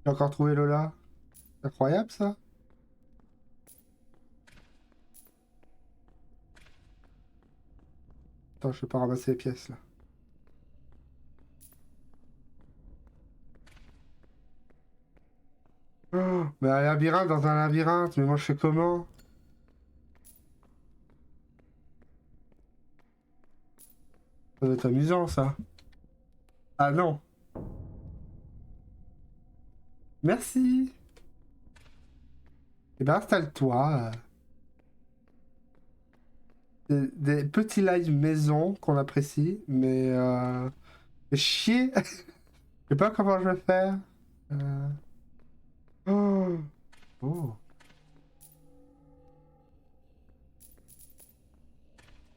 J'ai encore trouvé Lola. C'est incroyable ça. Attends, je vais pas ramasser les pièces là. Oh, mais un labyrinthe dans un labyrinthe, mais moi je fais comment? Ça doit être amusant ça. Ah non. Merci. Eh ben installe-toi. Des petits lives maison qu'on apprécie, mais chier. Je sais pas comment je vais faire. Euh, Oh. Oh.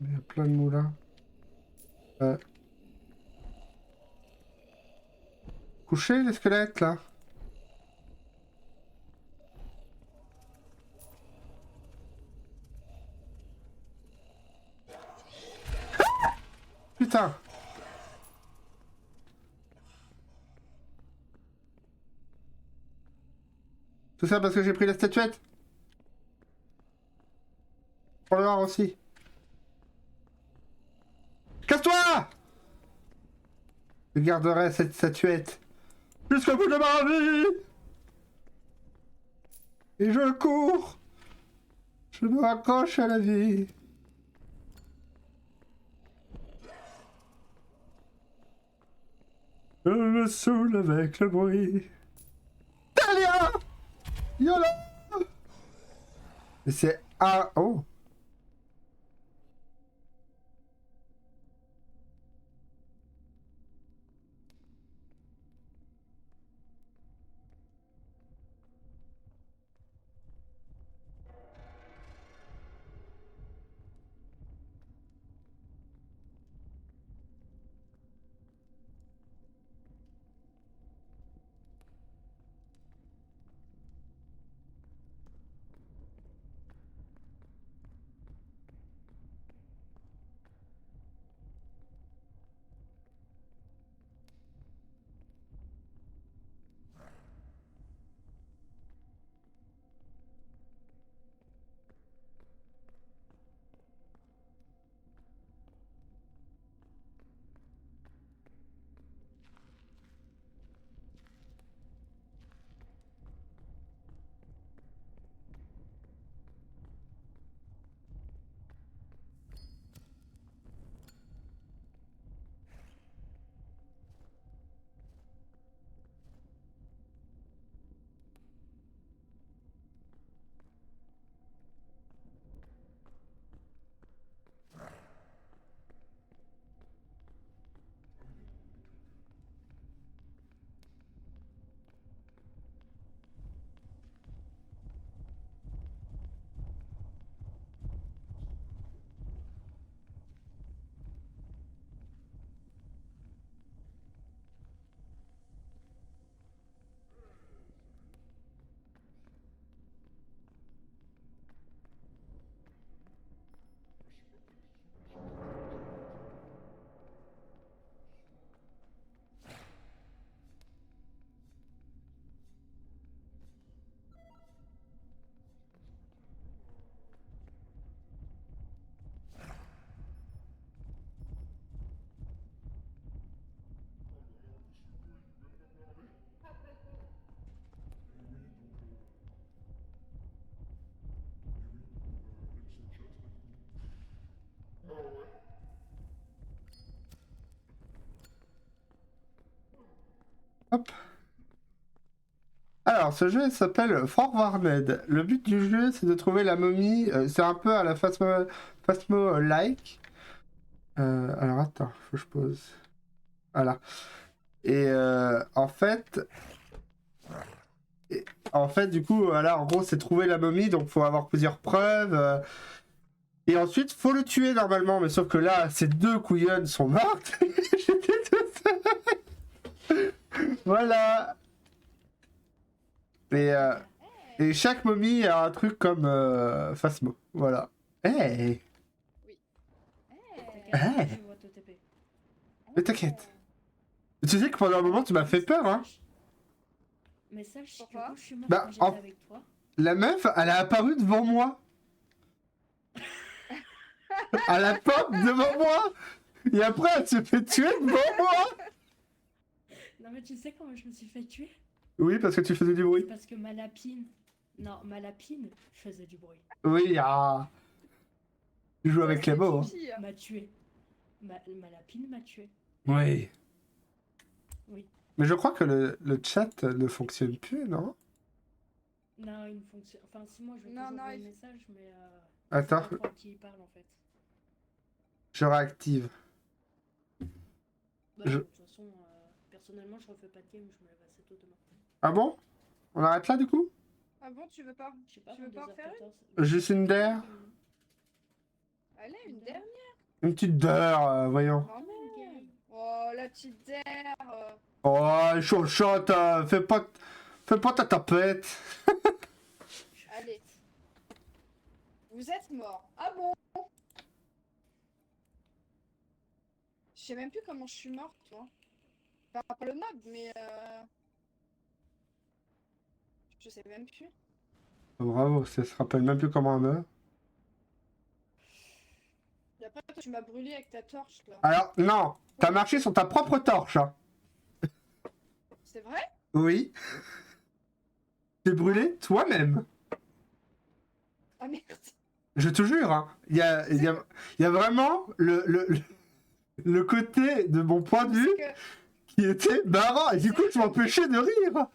Il y a plein de moulins. Euh, Coucher les squelettes là. Putain. Tout ça parce que j'ai pris la statuette. Pour le voir aussi. Casse-toi! Je garderai cette statuette jusqu'au bout de ma vie. Et je cours. Je me raccroche à la vie. Je me saoule avec le bruit. Talia! Yola! Et c'est... Ah... Oh! Hop. Alors, ce jeu s'appelle Forwarned. Le but du jeu, c'est de trouver la momie. C'est un peu à la Phasmo-like. Alors, attends, faut que je pose. Voilà. Et en fait, du coup, voilà, en gros, c'est trouver la momie, donc faut avoir plusieurs preuves. Et ensuite, faut le tuer normalement, mais sauf que là, ces deux couillonnes sont mortes. J'étais tout seul. Voilà. Et, euh, et chaque momie a un truc comme Phasmo. Voilà. Hey! Oui. Hey! Je vois TTP. Mais t'inquiète. Tu sais que pendant un moment, tu m'as fait peur, hein? Message, du Pourquoi coup, je suis morte Bah, quand j'étais en- avec toi. La meuf, elle a apparu devant moi. Elle a pop devant moi. Et après, elle se fait tuer devant moi. Non, mais tu sais comment je me suis fait tuer? Oui, parce que tu faisais du C'est bruit. parce que ma lapine. Non, ma lapine faisait du bruit. Oui, ah. Tu joues avec les C'est mots. Hein. Tipeee. M'a tué. Ma lapine m'a tué. Oui. Oui. Mais je crois que le chat ne fonctionne plus, non? Non, il ne fonctionne. Enfin, si moi je vais Non, toujours non, envoyer il- le message, mais. Attends, C'est pas trop à qui il parle en fait. je réactive. Bah, Je- de toute façon, personnellement, je refais pas de game, je me lève assez tôt demain. Ah bon? On arrête là du coup? Ah bon, tu veux pas Je sais pas, Tu veux pas en faire 2h14. Juste une der? Allez, une dernière. Une petite der, voyons. Non, mais... Oh, la petite der. Oh, chochotte, fais pas ta tapette. Allez. Vous êtes mort. Ah bon? Je sais même plus comment je suis morte, toi. Enfin, pas le mob, mais je sais même plus. Bravo, ça se rappelle même plus comment on meurt. Et après, toi, tu m'as brûlé avec ta torche, là. Alors, non, t'as marché sur ta propre torche. Hein. C'est vrai? Oui. T'es brûlé toi-même. Ah merde. Je te jure, hein. Il y a vraiment le côté de mon point de vue Parce que qui était marrant. Et du coup, je m'empêchais de rire.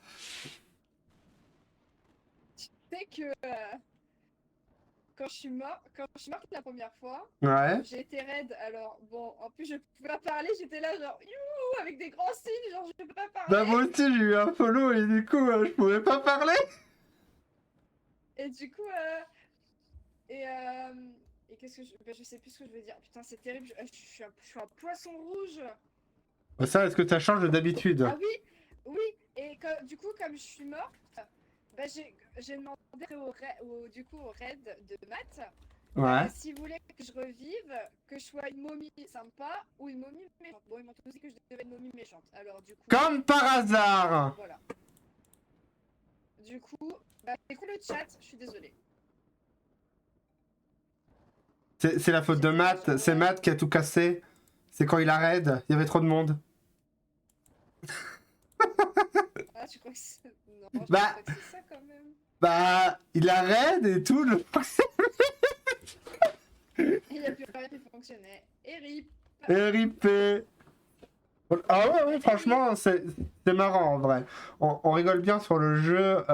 tu sais que quand je suis morte la première fois, Ouais. j'ai été raide. Alors, bon, en plus, je pouvais pas parler. J'étais là, genre, youhou, avec des grands signes, genre, je peux pas parler. Bah, moi aussi, j'ai eu un follow et du coup, je pouvais pas parler. Et du coup, et qu'est-ce que je sais plus ce que je veux dire. Putain, c'est terrible. Je suis un poisson rouge. Ça, est-ce que ça change d'habitude? Ah oui, oui. Et du coup, comme je suis morte, bah, j'ai demandé du coup, au raid de maths Ouais. s'ils voulaient que je revive, que je sois une momie sympa ou une momie méchante. Bon, ils m'ont tous dit que je devais être une momie méchante. Alors, du coup. Comme par hasard. Voilà. Du coup, bah, écoute le chat, je suis désolée. C'est la faute de Matt. C'est Matt qui a tout cassé. C'est quand il a raid, il y avait trop de monde. Ah, tu crois que c'est. Non, je Bah. pense pas que c'est ça quand même. Bah, il a raid et tout. Il n'y a plus rien qui fonctionnait. Et rip. RIP. Ah ouais, franchement, c'est marrant en vrai. On rigole bien sur le jeu.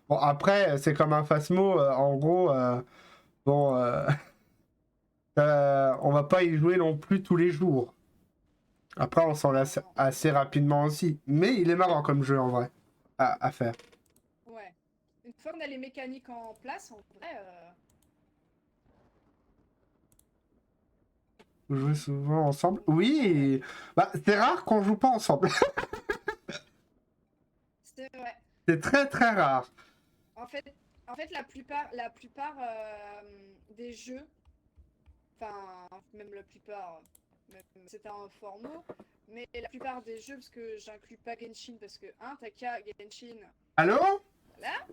Bon, après, c'est comme un Phasmo. En gros, bon, on va pas y jouer non plus tous les jours. Après, on s'en lasse assez rapidement aussi. Mais il est marrant comme jeu en vrai à faire. Ouais. Une fois qu'on a les mécaniques en place, en vrai. Vous jouez souvent ensemble? Oui. Bah, c'est rare qu'on joue pas ensemble. C'est vrai. C'est très très rare. En fait, la plupart des jeux, enfin, même la plupart, c'est un fort mot, mais la plupart des jeux, parce que j'inclus pas Genshin, parce que, t'as qu'à Genshin, Allô? là,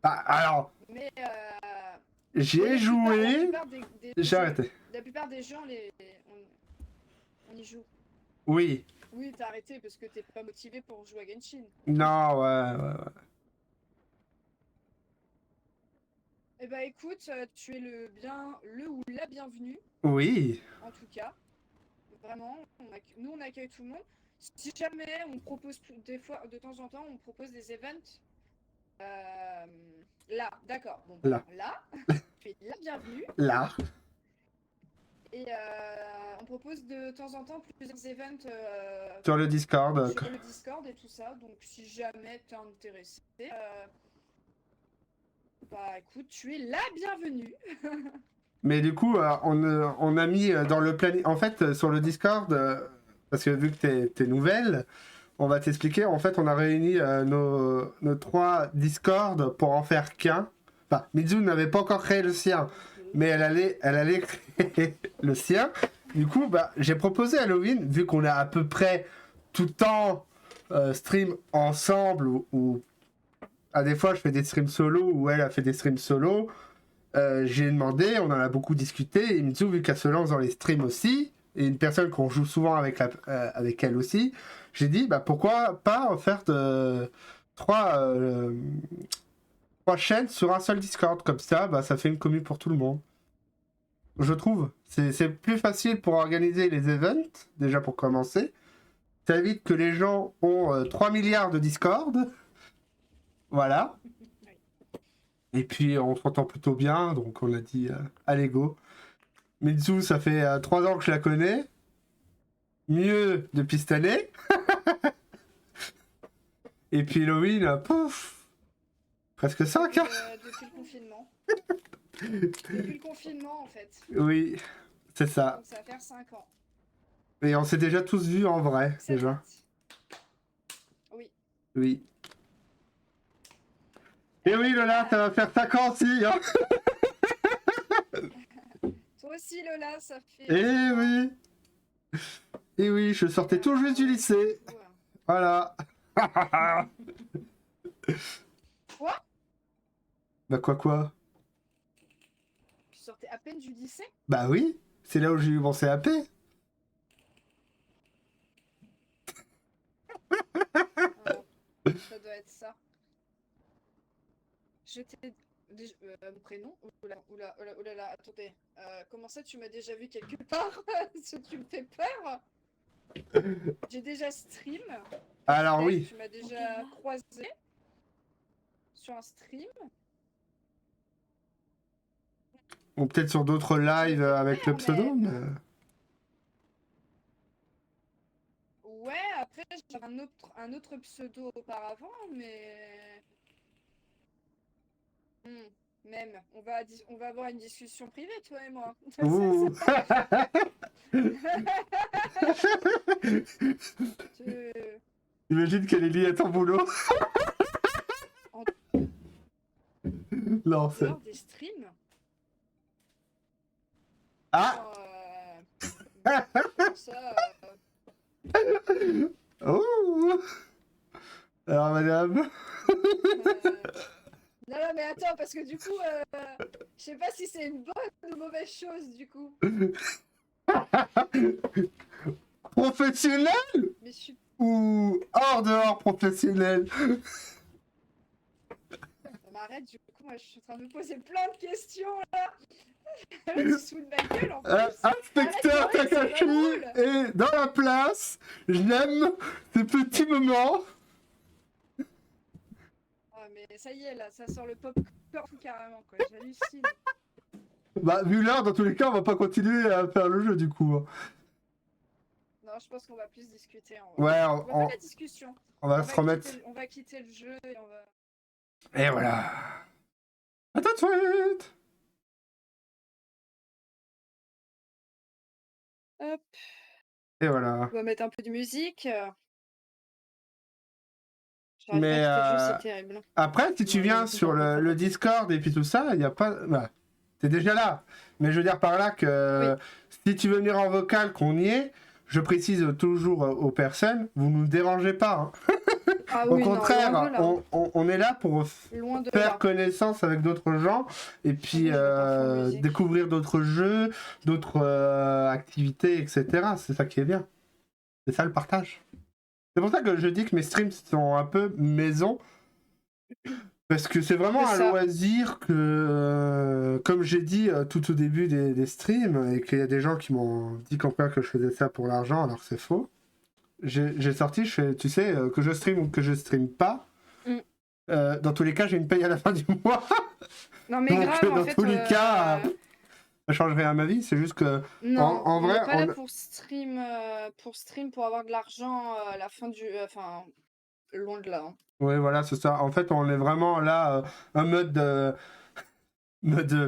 Ah, alors, mais j'ai joué. la plupart des J'ai jeux- arrêté. La plupart des gens, on y joue. Oui. Oui, t'as arrêté parce que t'es pas motivé pour jouer à Genshin. Non, ouais. Eh bah écoute, tu es le ou la bienvenue, Oui. en tout cas. Vraiment, nous on accueille tout le monde. Si jamais on propose des fois, de temps en temps, on propose des events. Là, d'accord. Bon, Là. là, tu es la bienvenue. Là. Et on propose de temps en temps plusieurs events Sur le Discord. sur le Discord et tout ça. Donc si jamais t'es intéressé, bah écoute, tu es la bienvenue. Mais du coup, on a mis dans le planning. En fait, sur le Discord, parce que vu que t'es nouvelle, on va t'expliquer. En fait, on a réuni nos 3 Discord pour en faire qu'un. Enfin, Mizu n'avait pas encore créé le sien, mais elle allait créer le sien. Du coup, bah, j'ai proposé à Halloween, vu qu'on a à peu près tout le temps stream ensemble ou des fois, je fais des streams solo, ou elle a fait des streams solo. J'ai demandé, on en a beaucoup discuté, et Mitsu, vu qu'elle se lance dans les streams aussi, et une personne qu'on joue souvent avec elle aussi, j'ai dit, bah pourquoi pas en faire trois chaînes sur un seul Discord, comme ça, bah ça fait une commu pour tout le monde. Je trouve. C'est plus facile pour organiser les events, déjà pour commencer. Ça évite que les gens ont 3 milliards de Discord. Voilà. Et puis on s'entend plutôt bien, donc on a dit allez go. Mitsu, ça fait 3 ans que je la connais. Mieux depuis cette année. Et puis Halloween, pouf, presque 5 hein. Depuis le confinement. Depuis le confinement, en fait. Oui, c'est ça. Donc ça va faire 5 ans. Et on s'est déjà tous vus en vrai, C'est déjà. parti. Oui. Oui. Et oui, Lola, ça va faire 5 ans aussi, hein. Toi aussi, Lola, ça fait... Eh oui. Et oui, je sortais tout juste du lycée. Voilà. Quoi? Bah quoi? Tu sortais à peine du lycée? Bah oui, c'est là où j'ai eu mon CAP. Ça doit être ça. Je t'ai... Mon prénom? Oulala, attendez. Comment ça, tu m'as déjà vu quelque part? Tu me fais peur? J'ai déjà stream. Alors Peut-être oui. Tu m'as déjà croisé sur un stream. Ou peut-être sur d'autres lives avec le pseudo. Mais... Ouais, après j'avais un autre pseudo auparavant, mais... Même, on va avoir une discussion privée, toi et moi. Ouh. Imagine qu'elle est liée à ton boulot. Non, c'est... Lors des streams. Ah. Ça, Oh. Alors madame. Non, mais attends, parce que du coup, je sais pas si c'est une bonne ou mauvaise chose, du coup. Professionnel Mais je suis... ou dehors professionnel? Arrête, du coup, moi, je suis en train de me poser plein de questions, là. Tu te fous de ma gueule, en plus. Inspecteur Takashi est dans la place. J'aime ces petits moments. Ah, mais ça y est, là, ça sort le popcorn carrément, quoi. J'hallucine. Bah, vu l'heure, dans tous les cas, on va pas continuer à faire le jeu, du coup. Non, je pense qu'on va plus discuter. Ouais, on va faire la discussion. On va se remettre. On va quitter le jeu et on va... Et voilà. À tout de suite. Hop. Et voilà. On va mettre un peu de musique. Mais c'est terrible. après, si tu viens sur le Discord et puis tout ça, il n'y a pas... Bah, t'es déjà là. Mais je veux dire par là que si tu veux venir en vocal, qu'on y est, je précise toujours aux personnes, vous ne nous dérangez pas. Hein. Ah, Au contraire, on est là pour faire connaissance avec d'autres gens et puis découvrir d'autres jeux, d'autres activités, etc. C'est ça qui est bien. C'est ça le partage. C'est pour ça que je dis que mes streams sont un peu maison. Parce que c'est vraiment un loisir que, comme j'ai dit tout au début des streams, et qu'il y a des gens qui m'ont dit qu'en quoi que je faisais ça pour l'argent, alors que c'est faux. J'ai sorti, je fais, tu sais, que je stream ou que je stream pas. Dans tous les cas, j'ai une paye à la fin du mois. Non mais donc, grave, dans tous les cas, ça change rien à ma vie. C'est juste que, non, en vrai, on est pas là pour stream pour avoir de l'argent à la fin du, enfin, loin de là. Hein. Oui, voilà, c'est ça. En fait, on est vraiment là, un mode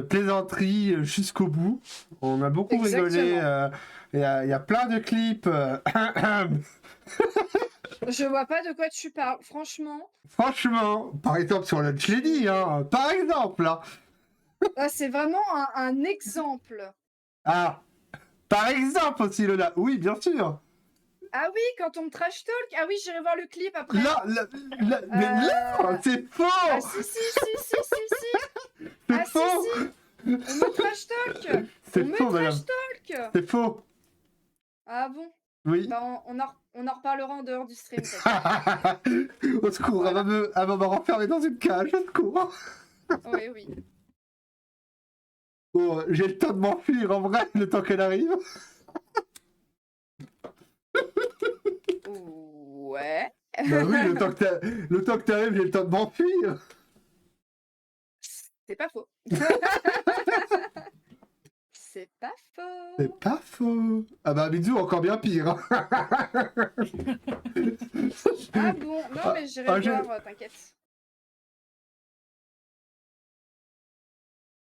plaisanterie jusqu'au bout. On a beaucoup rigolé. Il y a plein de clips. Je vois pas de quoi tu parles, franchement. Franchement, par exemple sur le je l'ai dit, hein, par exemple. Hein. Ah, c'est vraiment un exemple. Ah, par exemple aussi, Lola. Oui, bien sûr. Ah oui, quand on me trash talk. Ah oui, j'irai voir le clip après. Mais là, c'est faux! Ah si, si, si, si, si, si. C'est Ah si, faux! si. On me trash talk. C'est On me faux, trash madame. talk. C'est faux. Ah bon? Oui. Bah, on en reparlera en dehors du stream. t'inquiète. Au secours, Voilà. elle va me renfermer dans une cage, au secours. Oui, oui. Oh, j'ai le temps de m'enfuir, en vrai, le temps qu'elle arrive. Ouais. Bah oui, le temps que t'arrives, j'ai le temps de m'enfuir. C'est pas faux. C'est pas faux. C'est pas faux. Ah bah bisous, encore bien pire. Ah bon? Non, mais j'irai voir, t'inquiète.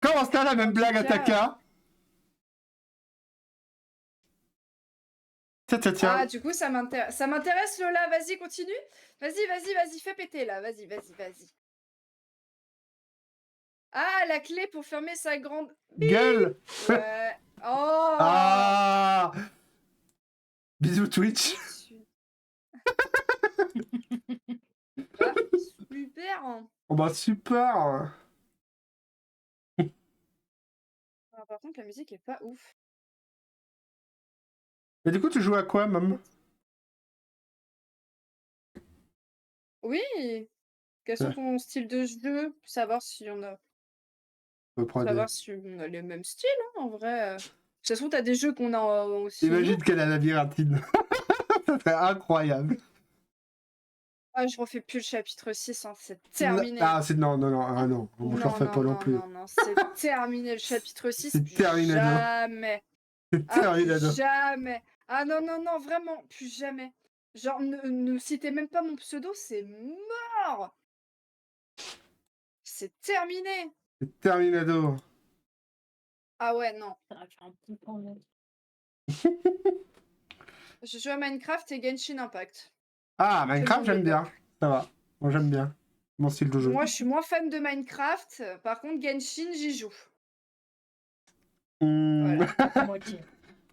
Comment ça, la même En blague tout à cas, Taka? Tiens, tiens, tiens. Ah, du coup, ça m'intéresse, Lola. Vas-y, continue. Vas-y, vas-y, vas-y, fais péter, là. Vas-y, vas-y, vas-y. Ah, la clé pour fermer sa grande... Gueule. Ouais. Oh! Ah. Bisous Twitch. Bah, super. Hein. Oh bah super. Ah, par contre, la musique est pas ouf. Et du coup, tu joues à quoi, mam? Oui. Quels sont ton style de jeu? Pour savoir si on a... Savoir si on a les mêmes styles, hein, en vrai. De toute façon, t'as des jeux qu'on a aussi. Imagine qu'elle a la labyrinthine. Ça serait incroyable. Ah, je refais plus le chapitre 6, hein, c'est terminé. Ah, c'est non, non, non, ah non, je Non, le refais non, pas non non, plus. non, non, c'est terminé le chapitre 6. C'est Plus terminé, non. jamais. C'est Ah, terminé, plus non. jamais. Ah non, non, non, vraiment, plus jamais. Genre, ne citez même pas mon pseudo, c'est mort. C'est terminé. C'est terminado. Ah ouais, non. Ça va faire un petit temps, là. Je joue à Minecraft et Genshin Impact. Ah, Tout le Minecraft, monde j'aime le bien. bloque. Ça va. Moi, j'aime bien. Mon style de jeu. Moi, je suis moins fan de Minecraft. Par contre, Genshin, j'y joue. Voilà. À moitié.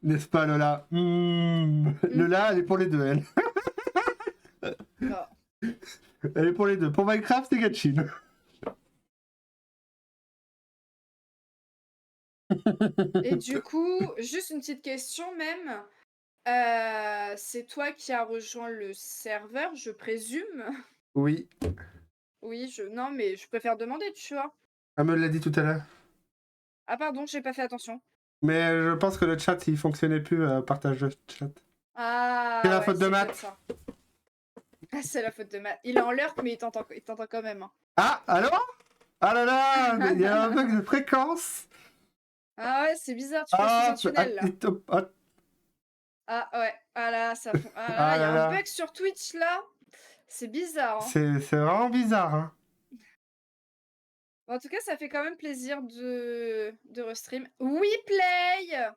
N'est-ce pas, Lola? Lola, elle est pour les deux, elle. Non. Elle est pour les deux. Pour Minecraft et Genshin. Et du coup, juste une petite question même. C'est toi qui as rejoint le serveur, je présume? Oui. Oui, non, mais je préfère demander, tu vois. Elle me l'a dit tout à l'heure. Ah pardon, j'ai pas fait attention. Mais je pense que le chat, il fonctionnait plus, partage de chat. Ah, C'est la ouais, faute de c'est Matt. peut-être ça. Ah, c'est la faute de Matt. Il est en lurk, mais il t'entend quand même. Hein. Ah, allô? Ah là là, il y a un bug de fréquence. Ah ouais, c'est bizarre, tu passes sous un tunnel, là. Ah, Ah ouais, ah là, ça... Ah là, ah il y a là un là. bug sur Twitch, là. C'est bizarre, hein. C'est vraiment bizarre, hein. En tout cas, ça fait quand même plaisir de restream. Oui, Play!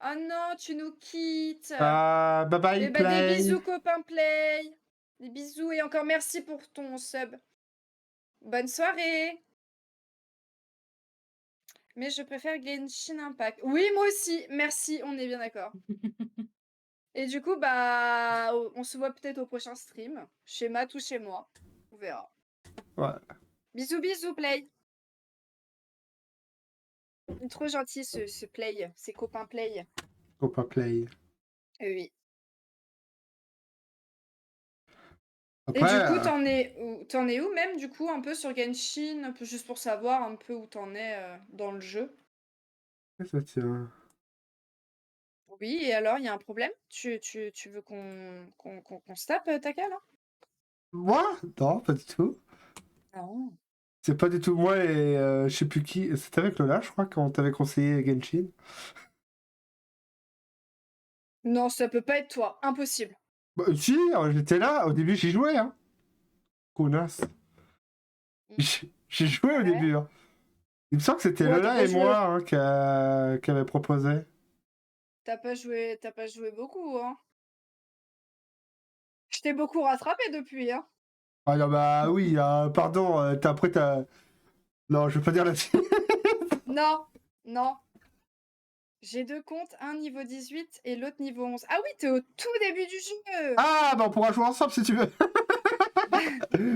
Oh non, tu nous quittes. Ah, bye bye, Eh ben, des Play. bisous, copain Play. Des bisous et encore merci pour ton sub. Bonne soirée. Mais je préfère Genshin Impact. Oui, moi aussi. Merci, on est bien d'accord. Et du coup, bah, on se voit peut-être au prochain stream. Chez Matt ou chez moi. On verra. Ouais. Bisous, bisous, Play. Il est trop gentil, ce Play. Ces copains Play. Copain Play. Oui. Après, Et du coup, t'en es où même, du coup, un peu sur Genshin, un peu juste pour savoir un peu où t'en es dans le jeu? ça tient. Oui, et alors, il y a un problème? Tu veux qu'on se tape, Taka, là? Moi? Non, pas du tout. Non. C'est pas du tout moi et je sais plus qui. C'était avec Lola, je crois, quand on t'avait conseillé Genshin. Non, ça peut pas être toi. Impossible. Bah, si, j'étais là. Au début, j'y jouais, hein. Connasse. J'ai joué au Ouais. début, hein. Il me semble que c'était Ouais, t'as Lola pas et joué. moi hein, qui avaient proposé. T'as pas joué beaucoup, hein? Je t'ai beaucoup rattrapé depuis, hein? Ah non, bah oui, pardon, après t'as. Non, je vais pas dire là-dessus. Non, non. J'ai 2 comptes, un niveau 18 et l'autre niveau 11. Ah oui, t'es au tout début du jeu! Ah, bah on pourra jouer ensemble si tu veux.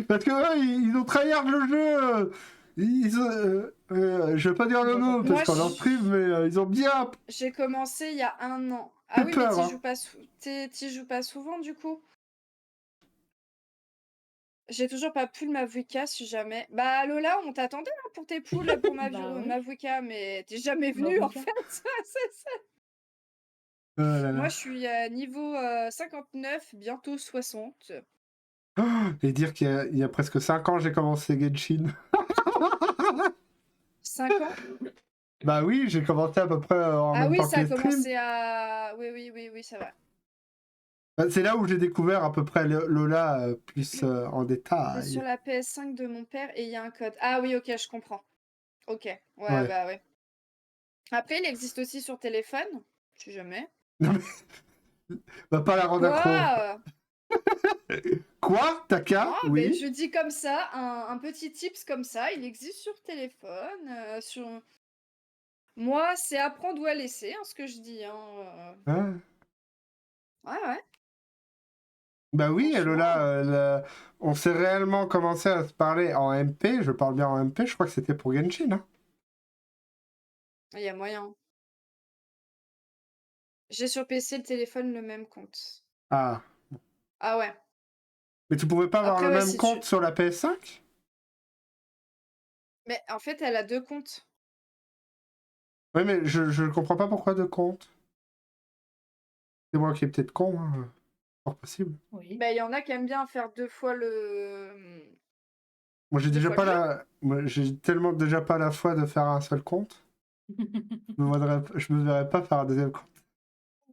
Parce que ils ont tryhard le jeu. Je vais pas dire le nom parce Moi, qu'on en stream, mais ils ont bien j'ai commencé il y a 1 an. Ah fait oui, mais peur. t'y Hein. joues pas, t'y joues pas souvent du coup? J'ai toujours pas pool Mavuika si jamais. Bah Lola, on t'attendait hein, pour tes pools pour Bah ouais. Mavuika, mais t'es jamais venu en Mavuika. fait. C'est ça. Oh là Moi, là. je suis à niveau 59, bientôt 60. Oh, et dire qu'il y a presque 5 ans, j'ai commencé Genshin. 5 ans? Bah oui, j'ai commencé à peu près en Ah même oui, temps que ça a les streams. commencé à... Oui, c'est vrai. Bah, c'est là où j'ai découvert à peu près Lola plus en C'est détail. sur la PS5 de mon père et il y a un code. Ah oui, ok, je comprends. Ok, ouais, Ouais. bah ouais. Après, il existe aussi sur téléphone, si jamais. Non mais... Bah pas la rendre accro. Quoi? Quoi? Taka? Non, mais Oui. je dis comme ça, un petit tips comme ça, il existe sur téléphone, sur... Moi, c'est à prendre ou à laisser, hein, ce que je dis. Hein. Ah. Ouais. Bah oui, Franchement, Lola, on s'est réellement commencé à se parler en MP, je parle bien en MP, je crois que c'était pour Genshin. Hein. il y a moyen. J'ai sur PC le téléphone le même compte. Ah. Ah ouais. Mais tu pouvais pas avoir Après, le ouais, même si compte tu... sur la PS5? Mais en fait, elle a 2 comptes. Oui, mais je comprends pas pourquoi deux comptes. C'est moi qui est peut-être con, hein. Fort possible. Oui. Bah, il y en a qui aiment bien faire 2 fois le... Moi j'ai 2 déjà fois pas le jeu. Moi, j'ai tellement déjà pas la foi de faire un seul compte. Je me verrais pas faire un deuxième compte.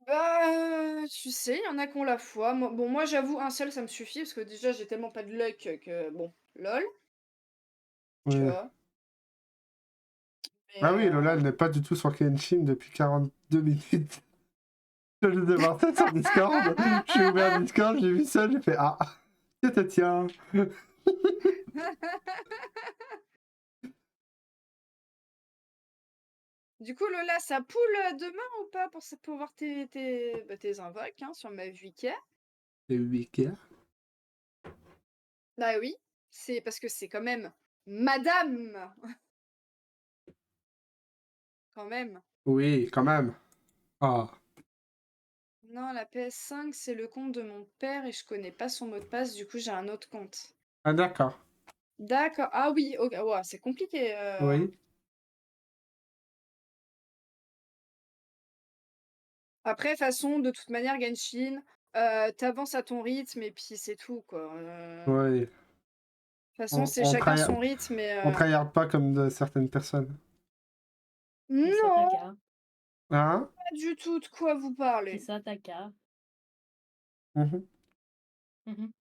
Bah, tu sais, il y en a qui ont la foi. Moi, j'avoue, un seul, ça me suffit, parce que déjà, j'ai tellement pas de luck que... Bon, lol, tu Ouais. vois. Mais, Ah oui, Lola, elle n'est pas du tout sur Kenshin depuis 42 minutes. Je viens de voir ça sur Discord. J'ai ouvert Discord, j'ai vu ça, j'ai fait ah, tiens. Du coup, Lola, ça poule demain ou pas pour voir tes invoques hein, sur ma Vika? Et Wiki. Bah oui, c'est parce que c'est quand même madame, quand même. Oui, quand même. Ah, Non, la PS5, c'est le compte de mon père et je connais pas son mot de passe, du coup, j'ai un autre compte. ah d'accord. D'accord. Ah oui, OK. Ouah, c'est compliqué. Oui. Après, façon, de toute manière, Genshin, tu à ton rythme et puis c'est tout, quoi. Oui. De toute façon, On, c'est on, chacun tryhard, son rythme et on tryhard pas comme de certaines personnes. C'est ça, non, Taka. Hein? pas du tout de quoi vous C'est parlez. ça, Taka. Mhm. Mhm.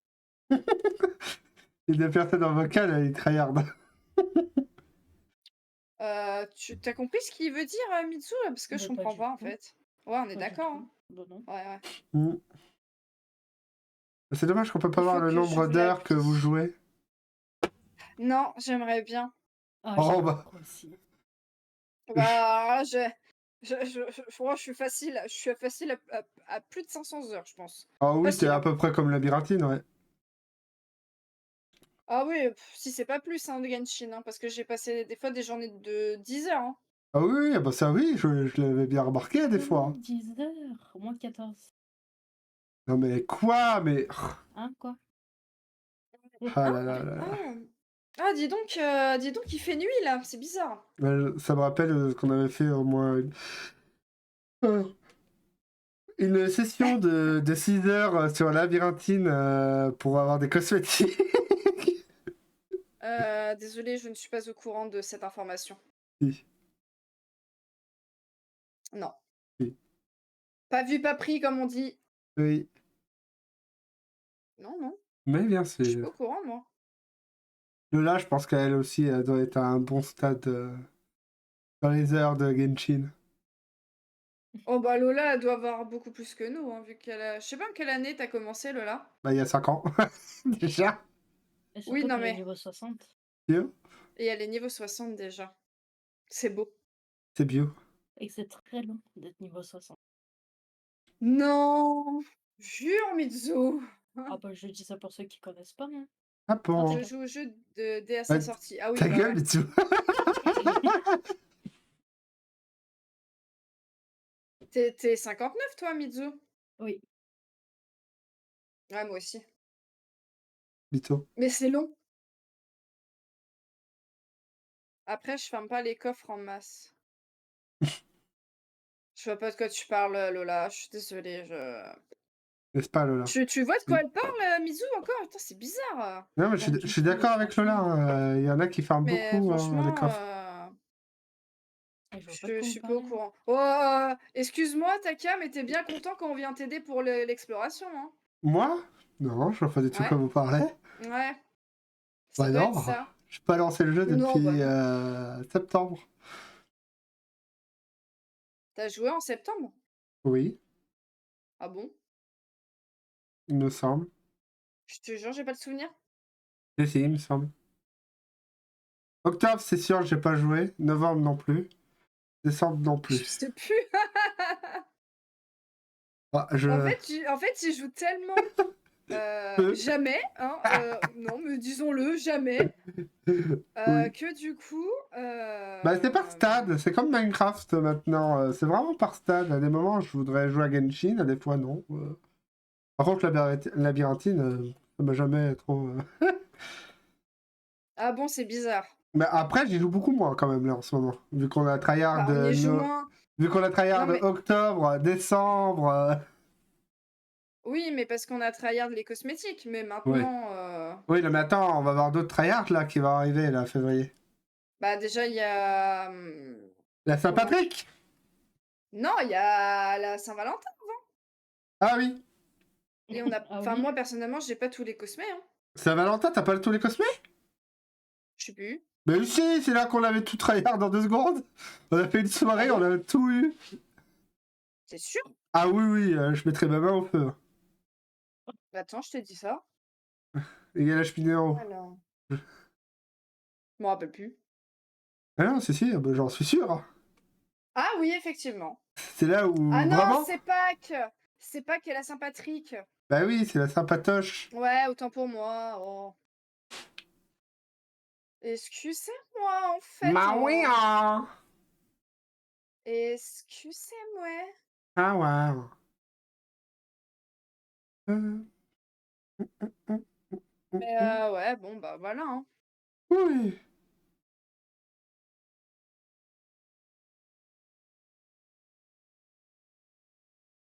Et des personnes en vocal, ils tryhardent. Tu as compris ce qu'il veut dire, Mitsu? Parce que je Bah, pas comprends du pas, en tout. fait. Ouais, on est Pas du d'accord, hein. tout. Bah non. Ouais. Mm. C'est dommage qu'on peut pas Il voir faut le que nombre j'ouvre d'heures que vous l'appli. jouez. Non, j'aimerais bien. Ah, Oh j'aimerais bah. trop aussi. Bah, moi, je suis facile à plus de 500 heures, je pense. Ah oui, t'es Facile, à hein. peu près comme Labyrinthine, ouais. Ah oui, si c'est pas plus, hein, de Genshin, hein, parce que j'ai passé des fois des journées de 10 heures, hein. Ah oui, bah ça oui, je l'avais bien remarqué des fois. 10 heures, au moins 14. Non mais quoi? Mais... Hein, quoi? Ah Hein? là là là là. Ah, dis donc, il fait nuit, là, c'est bizarre. Ça me rappelle qu'on avait fait au moins une session de 6 heures sur Labyrinthine pour avoir des cosmétiques. Désolée, je ne suis pas au courant de cette information. Si, Non. si. Pas vu, pas pris, comme on dit. Oui, Non. mais bien Je suis pas sûr. au courant, moi. Lola, je pense qu'elle aussi, elle doit être à un bon stade dans les heures de Genshin. Oh bah Lola, elle doit avoir beaucoup plus que nous, hein, vu qu'elle a... Je sais pas en quelle année t'as commencé, Lola? Bah, il y a 5 ans, déjà. Et Oui, surtout non qu'elle est mais... niveau 60. Bio. Et elle est niveau 60 déjà. C'est beau. C'est bio. Et c'est très long d'être niveau 60. Non! Jure, Mitsu! Ah bah, je dis ça pour ceux qui connaissent pas, hein. Ah Ah, bon? Je t'inquiète. joue au jeu dès à Bah, sa sortie. Ah oui, ta bah gueule, ouais. Mitsu. T'es 59, toi, Mitsu? Oui. Ouais, moi aussi. Mitsu. Mais c'est long. Après, je ferme pas les coffres en masse. Je vois pas de quoi tu parles, Lola. Je suis désolée. N'est-ce pas, Lola? Tu vois de quoi elle parle, Mitsu, encore? Putain, c'est bizarre. Non, mais Pas je du suis tout, d'accord avec Lola. franchement. Il y en a qui ferment Mais beaucoup les franchement, coffres. Et je vois pas de je quoi vous suis pas au parlez. courant. Oh, excuse-moi, Taka, mais t'es bien content quand on vient t'aider pour l'exploration, hein? Moi? Non, je vois pas du tout Ouais, quoi vous parlez. ouais. Ça Bah doit être non, ça. j'ai pas lancé le jeu Non, bah depuis non. septembre. T'as joué en septembre? Oui, Ah bon? il me semble. Je te jure, j'ai pas de souvenir. Si, il me semble. Octobre, c'est sûr, j'ai pas joué. Novembre non plus. Décembre non Je plus. sais plus. Ah, je... En fait, j'y joue tellement jamais, hein, non, mais disons-le, jamais, Oui. que du coup, Bah c'est par stade, c'est comme Minecraft maintenant. C'est vraiment par stade. À des moments, je voudrais jouer à Genshin, à des fois non. Par contre, labyrinthine, ça m'a jamais trop... ah bon, c'est bizarre. Mais après, j'y joue beaucoup moins quand même là en ce moment. Vu qu'on a tryhard Bah, on y joue moins. Vu qu'on a tryhard Non, mais octobre, décembre. oui, mais parce qu'on a tryhard les cosmétiques, mais Ouais. maintenant, Oui, non, mais attends, on va avoir d'autres tryhards là qui vont arriver là, février. bah, déjà, il y a, La comment? Saint-Patrick. Non, il y a la Saint-Valentin Ah oui. et on a Ah enfin, oui? moi, personnellement, j'ai pas tous les cosmés, hein. Saint-Valentin, t'as pas tous les cosmés? Je sais plus. Mais si, c'est là qu'on avait tout tryhard en 2 secondes. On a fait une Ah soirée, bon? on a tout eu. C'est sûr? Ah oui, oui, je mettrai ma main au feu. Bah, attends, je te dis ça. Et il y a la Spinéo. Alors, je m'en rappelle plus. Ah non, si, bah, j'en suis sûr. Ah oui, effectivement. C'est là Ah où non, vraiment. c'est Pâques! C'est Pâques et la Saint-Patrick. Bah oui, c'est la Saint-Patoche. Ouais, autant pour moi. Oh. Excusez-moi, en fait, Bah oui, hein. Excusez-moi. Ah ouais. Euh, Mais ouais, bon, bah voilà, hein. Oui.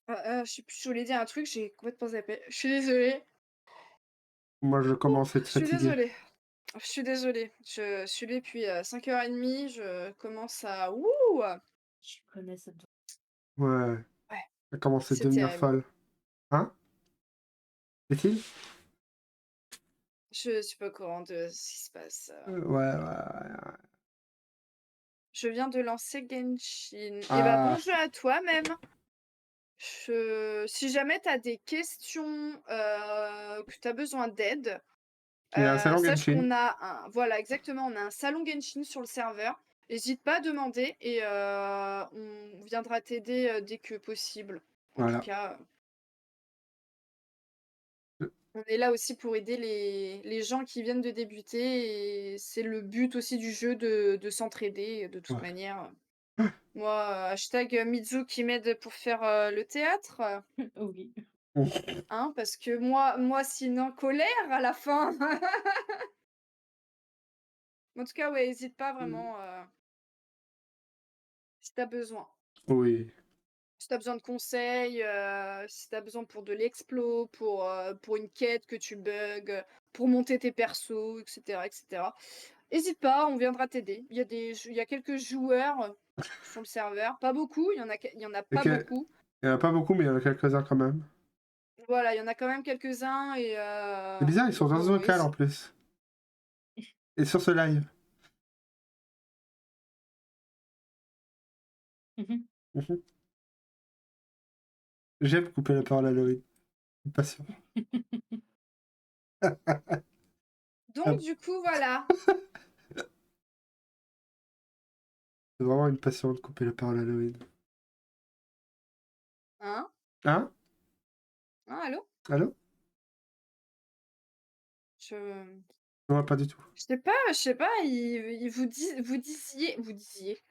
Je sais plus, je voulais dire un truc, j'ai complètement zappé. Je suis désolée. Moi, je Ouh, commence à être je suis fatigué. désolée. Je suis désolée. Je suis là depuis 5h30. Je commence à. Ouh! Je connais cette... Ouais. Ouais, Ça commence à c'est devenir terrible. folle. Hein? Est-il? Je suis pas au courant de ce qui se passe. Ouais. Je viens de lancer Genshin. Et bah, bon Ah, jeu à toi même. Si jamais tu as des questions, que tu as besoin d'aide, il y a un salon sache Genshin. qu'on a un voilà, exactement, on a un salon Genshin sur le serveur. Hésite pas à demander et on viendra t'aider, dès que possible. En tout Voilà. cas, on est là aussi pour aider les gens qui viennent de débuter et c'est le but aussi du jeu de s'entraider de toute Ouais. manière. Moi, hashtag Mitsu qui m'aide pour faire, le théâtre. Oui. Hein, parce que moi sinon colère à la fin. En tout cas, ouais, hésite pas vraiment, si t'as besoin. Oui. Si t'as besoin de conseils, si t'as besoin pour de l'explo, pour une quête que tu bugs, pour monter tes persos, et cetera, et cetera. Hésite pas, on viendra t'aider. Il y a quelques joueurs, sur le serveur, pas beaucoup, il y en a pas Ok. beaucoup. Il y en a pas beaucoup, mais il y en a quelques-uns quand même. Voilà, il y en a quand même quelques-uns et C'est bizarre, ils sont dans ce bon, vocal en plus. Et sur ce live. Mhm. Mhm. J'aime couper la parole à Laurie. Patient. donc du coup, voilà. C'est vraiment une passion de couper la parole à Halloween. Hein? Hein? Hein, allô? Allô? Je Non, pas du tout. je sais pas, il vous disiez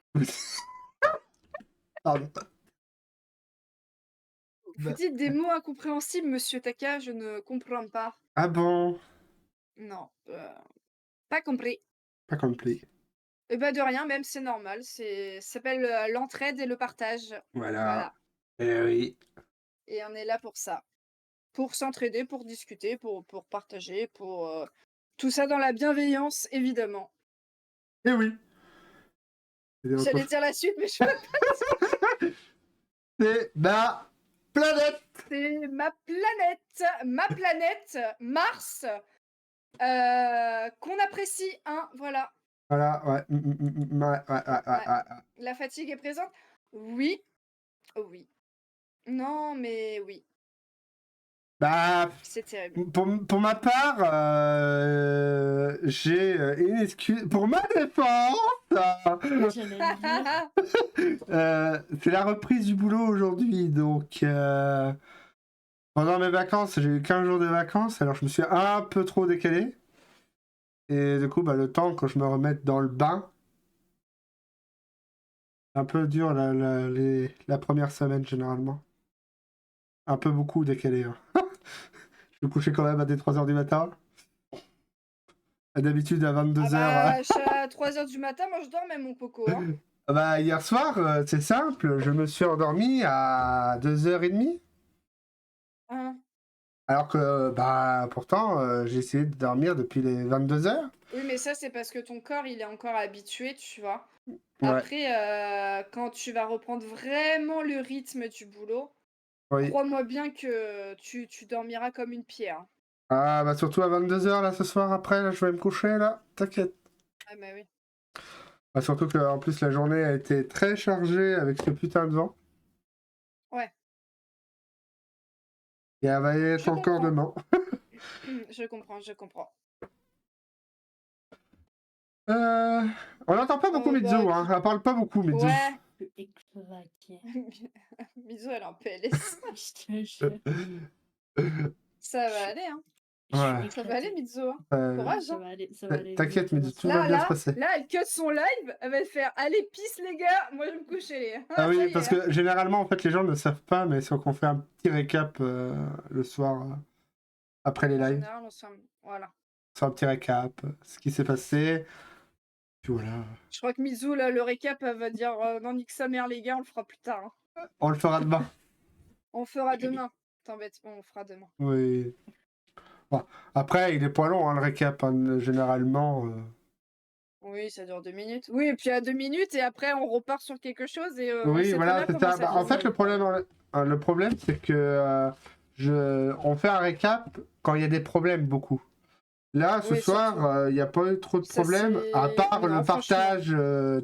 Pardon. vous Bah, dites des mots incompréhensibles, monsieur Taka, je ne comprends pas. Ah bon? Non, pas compris. Pas compris. Et bah, de rien, même, c'est normal, ça s'appelle, l'entraide et le partage. Voilà. Voilà, Eh oui. et on est là pour ça. Pour s'entraider, pour discuter, pour partager, tout ça dans la bienveillance, évidemment. Eh oui. C'est autre J'allais chose. dire la suite, mais je peux C'est ma planète. c'est ma planète, Mars, qu'on apprécie, hein, voilà. Voilà, ouais. Ouais. La fatigue est présente? Oui, oui. Non, mais oui, Bah, c'est terrible. pour ma part, j'ai une excuse. Pour ma défense, J'allais le dire. c'est la reprise du boulot aujourd'hui. Donc, pendant mes vacances, j'ai eu 15 jours de vacances. Alors, je me suis un peu trop décalé. Et du coup, bah, le temps que je me remette dans le bain, un peu dur la première semaine généralement. Un peu beaucoup décalé. Hein. Je me couchais quand même à des 3h du matin. D'habitude à 22h. Ah bah, à 3h du matin, moi je dormais, mon coco, hein. Bah, hier soir, c'est simple, je me suis endormi à 2h30. Hein. Alors que, bah, pourtant, j'ai essayé de dormir depuis les 22h. Oui, mais ça, c'est parce que ton corps, il est encore habitué, tu vois. Ouais, Après, quand tu vas reprendre vraiment le rythme du boulot, oui. crois-moi bien que tu dormiras comme une pierre. Ah, bah, surtout à 22h, là, ce soir, après, là, je vais me coucher, là. T'inquiète. Ah bah oui. Bah, surtout qu'en plus, la journée a été très chargée avec ce putain de vent. Ouais, Et elle va y être je encore comprends. demain. Je comprends. On n'entend pas beaucoup Mitsu, hein. Elle parle pas beaucoup, Mitsu. Ouais. Je peux éclater. Bisous, elle est en PLS. Je te jure. Ça va aller, hein. Ouais. Ça va aller, Mitsu, hein. Courage, Ça hein. va aller, ça va aller. T'inquiète, vous Mitsu, inquiétez tout pas. va bien se passer. Là, elle cut son live, elle va faire allez, pisse les gars, moi je vais me coucher les. Ah Ça oui, y est, parce hein. que généralement, en fait, les gens ne savent pas, mais c'est qu'on fait un petit récap le soir après les En lives. général, voilà. On fait un petit récap, ce qui s'est passé. Puis voilà. Je crois que Mizu, là, le récap, elle va dire non, nique sa mère, les gars, on le fera plus tard, hein. On le fera demain. On le fera demain. T'embête pas, on le fera demain. Oui. Bon. Après, il est pas long, hein, le récap, hein, généralement. Oui, ça dure 2 minutes. Oui, et puis à 2 minutes, et après, on repart sur quelque chose, et on Oui, sait voilà, très c'est bien ça. comment ça Bah, en finit. fait, le problème, c'est que on fait un récap quand il y a des problèmes, beaucoup. Là, ce Oui, soir, surtout. il n'y a pas eu trop de Ça, problèmes, à c'est. part Non, le franchement. partage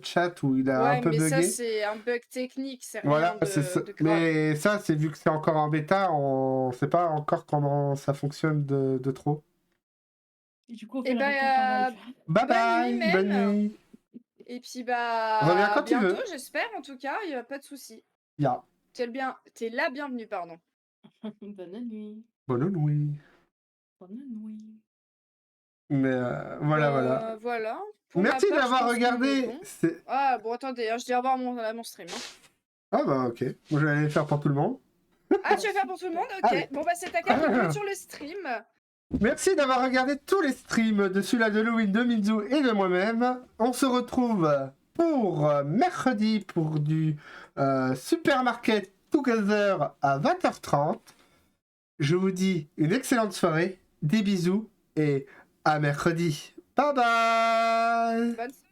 chat où il a un Ouais, peu mais ça, bugué. c'est un bug technique, c'est Voilà, rien c'est ça. de grave. Mais ça, c'est vu que c'est encore en bêta, on sait pas encore comment ça fonctionne de trop. Et du coup, on Et fait le récap en live. Bye bonne nuit, bye, bonne même. nuit. Et puis, Reviens quand tu bientôt, veux. j'espère, en tout cas, il n'y a pas de souci. Ya. T'es la bienvenue, pardon. Bonne nuit. Bonne nuit. Bonne nuit. Mais voilà. Voilà. Pour ma Merci part, je d'avoir pense qu'on est regardé. bon. Ah, bon, attendez, je dis au revoir à mon stream, hein. Ah bah ok. Moi, je vais aller le faire pour tout le monde. Ah, tu vas faire pour tout le monde? Ok. Allez. Bon, bah, c'est ta carte qui clôture le stream. Merci d'avoir regardé tous les streams de celui-là de Halloween, de Mitsu et de moi-même. On se retrouve pour mercredi pour du Supermarket Together à 20h30. Je vous dis une excellente soirée, des bisous et à mercredi. Bye bye. Bonne soirée.